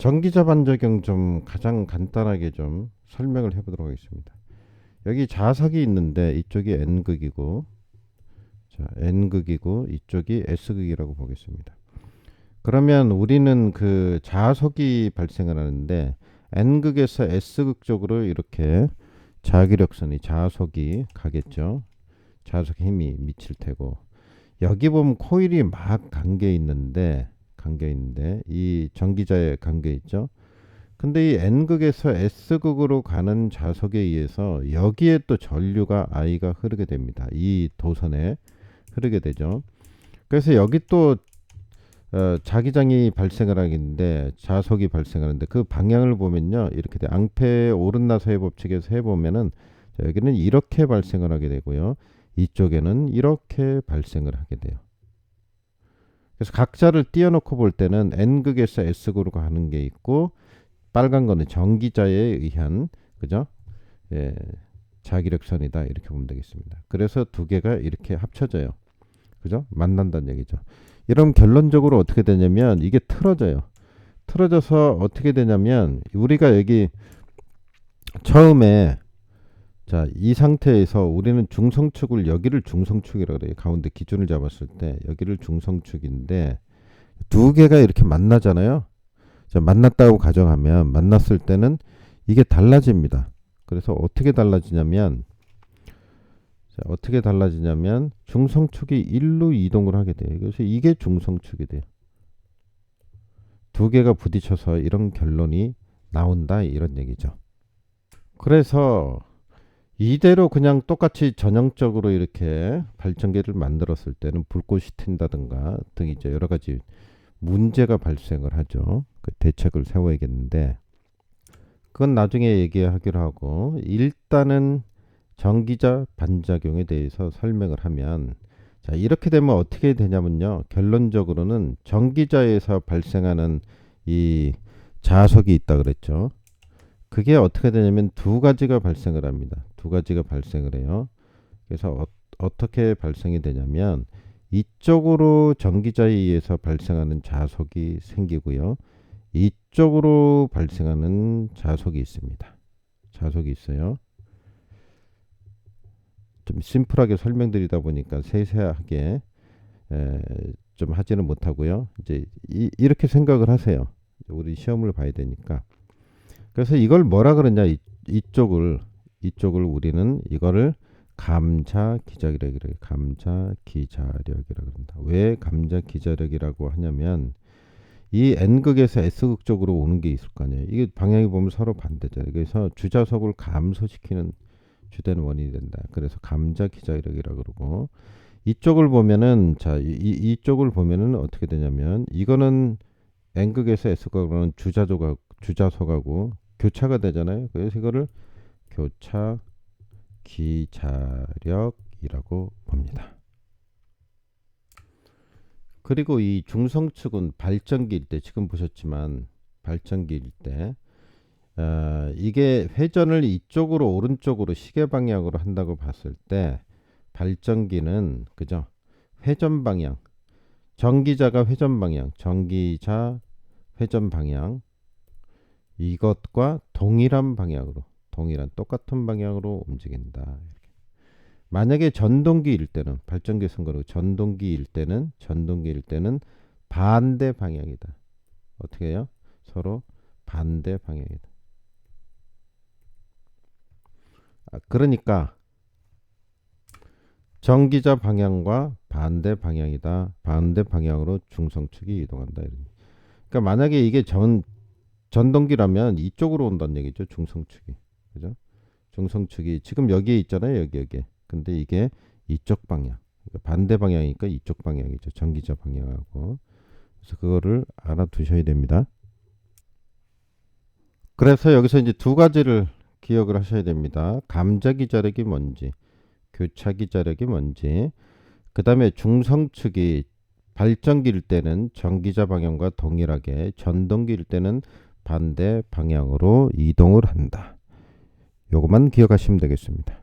전기자 반작용 좀 가장 간단하게 좀 설명을 해보도록 하겠습니다. 여기 자석이 있는데 이쪽이 N극이고, 자, N극이고 이쪽이 S극이라고 보겠습니다. 그러면 우리는 그 자석이 발생을 하는데 N극에서 S극 쪽으로 이렇게 자기력선이 자석이 가겠죠. 자석에 힘이 미칠 테고, 여기 보면 코일이 막 감겨 있는데 이 전기자에 감겨 있죠. 근데 이 N극에서 S극으로 가는 자석에 의해서 여기에 또 전류가 I가 흐르게 됩니다. 이 도선에 흐르게 되죠. 그래서 여기 또 자기장이 발생을 하겠는데, 자석이 발생하는데 그 방향을 보면요, 이렇게 돼. 앙페 오른나사의 법칙에서 해보면은, 자, 여기는 이렇게 발생을 하게 되고요, 이쪽에는 이렇게 발생을 하게 돼요. 그래서 각자를 띄워놓고 볼 때는 N극에서 S극으로 가는 게 있고, 빨간 거는 전기자에 의한, 그죠? 예, 자기력선이다, 이렇게 보면 되겠습니다. 그래서 두 개가 이렇게 합쳐져요. 그죠? 만난다는 얘기죠. 이러면 결론적으로 어떻게 되냐면 이게 틀어져요. 틀어져서 어떻게 되냐면, 우리가 여기 처음에, 자, 이 상태에서 우리는 중성축을, 여기를 중성축이라고 그래요. 가운데 기준을 잡았을 때 여기를 중성축인데, 두 개가 이렇게 만나잖아요. 자, 만났다고 가정하면, 만났을 때는 이게 달라집니다. 그래서 어떻게 달라지냐면, 자, 어떻게 달라지냐면 중성축이 1로 이동을 하게 돼요. 그래서 이게 중성축이 돼요. 두 개가 부딪혀서 이런 결론이 나온다, 이런 얘기죠. 그래서 이대로 그냥 똑같이 전형적으로 이렇게 발전기를 만들었을 때는 불꽃이 튄다든가 등 이제 여러 가지 문제가 발생을 하죠. 그 대책을 세워야겠는데, 그건 나중에 얘기하기로 하고, 일단은 전기자 반작용에 대해서 설명을 하면, 자, 이렇게 되면 어떻게 되냐면요, 결론적으로는 전기자에서 발생하는 이 자석이 있다 그랬죠. 그게 어떻게 되냐면 두 가지가 발생을 합니다. 두 가지가 발생을 해요. 그래서 어떻게 발생이 되냐면, 이쪽으로 전기자에 의해서 발생하는 자석이 생기고요, 이쪽으로 발생하는 자석이 있습니다. 자석이 있어요. 좀 심플하게 설명드리다 보니까 세세하게 좀 하지는 못하고요. 이제 이렇게 생각을 하세요. 우리 시험을 봐야 되니까. 그래서 이걸 뭐라 그러냐, 이쪽을 우리는 이거를 감자 기자력이라고 해요. 감자 기자력이라고 합니다. 왜 감자 기자력이라고 하냐면, 이 N극에서 S극 쪽으로 오는 게 있을 거 아니에요. 이게 방향이 보면 서로 반대잖아요. 그래서 주자석을 감소시키는 주된 원인이 된다. 그래서 감자 기자력이라고 그러고, 이쪽을 보면은, 자, 이쪽을 보면은 어떻게 되냐면, 이거는 N극에서 S극으로는 주자석하고 교차가 되잖아요. 그래서 이거를 교차 기자력이라고 봅니다. 그리고 이 중성축은 발전기일 때, 지금 보셨지만 발전기일 때, 이게 회전을 이쪽으로 오른쪽으로 시계 방향으로 한다고 봤을 때, 발전기는, 그죠? 회전 방향, 전기자가 회전 방향, 전기자 회전 방향, 이것과 동일한 방향으로, 똑같은 방향으로 움직인다. 만약에 전동기일 때는, 발전기 선거로 전동기일 때는 반대 방향이다. 어떻게 해요? 서로 반대 방향이다. 그러니까 전기자 방향과 반대 방향이다. 반대 방향으로 중성축이 이동한다. 그러니까 만약에 이게 전동기라면 이쪽으로 온다는 얘기죠. 중성축이. 그죠? 중성축이 지금 여기에 있잖아요. 여기에. 근데 이게 이쪽 방향. 그러니까 반대 방향이니까 이쪽 방향이죠. 전기자 방향하고. 그래서 그거를 알아두셔야 됩니다. 그래서 여기서 이제 두 가지를 기억을 하셔야 됩니다. 감자 기자력이 뭔지, 교차 기자력이 뭔지, 그 다음에 중성축이 발전기일 때는 전기자 방향과 동일하게, 전동기일 때는 반대 방향으로 이동을 한다. 요것만 기억하시면 되겠습니다.